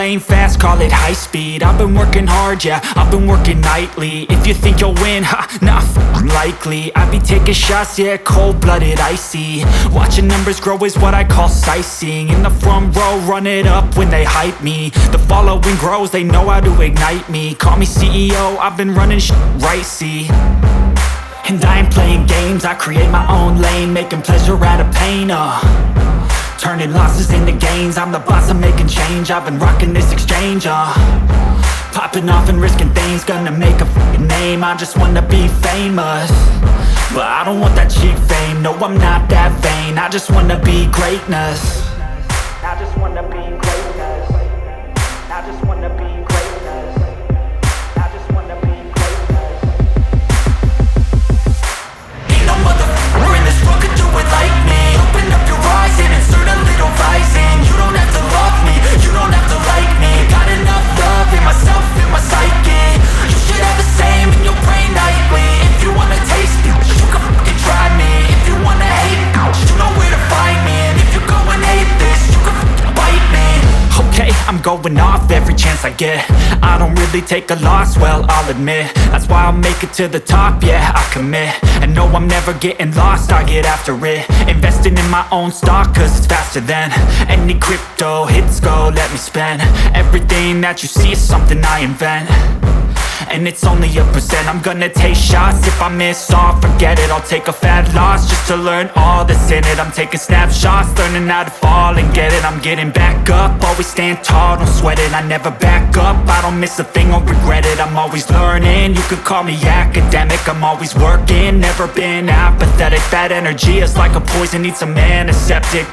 playing fast, call it high speed. I've been working hard, yeah, I've been working nightly. If you think you'll win, ha, not likely. I be taking shots, yeah, cold-blooded, icy. Watching numbers grow is what I call sightseeing. In the front row, run it up when they hype me. The following grows, they know how to ignite me. Call me CEO, I've been running right, see. And I ain't playing games, I create my own lane, making pleasure out of pain, turning losses into gains. I'm the boss, I'm making change. I've been rocking this exchange, popping off and risking things. Gonna make a f***ing name. I just wanna be famous, but I don't want that cheap fame. No, I'm not that vain. I just wanna be greatness. I just wanna be greatness. I just wanna be greatness. I just wanna be greatness. Ain't no motherfucker in this world could do it like me. Open up your eyes and insert a little rising. You don't have to love me, you don't have to like me. Got enough love in myself, in my psyche. You should have the same in your brain nightly. If you wanna taste me, you can fucking try me. If you wanna hate me, you know where to find me. And if you go and hate this, you can fucking bite me. Okay, I'm going off every chance I get. I don't really take a loss, well, I'll admit. That's why I'll make it to the top, yeah, I commit. And no, I'm never getting lost, I get after it. Investing in my own stock, cause it's faster than any crypto hits go, let me spend. Everything that you see is something I invent, and it's only a percent. I'm gonna take shots, if I miss all, forget it. I'll take a fat loss just to learn all that's in it. I'm taking snapshots, learning how to fall and get it. I'm getting back up, always stand tall, don't sweat it. I never back up, I don't miss a thing or regret it. I'm always learning, you could call me academic. I'm always working, never been apathetic. That energy is like a poison, needs some antiseptic.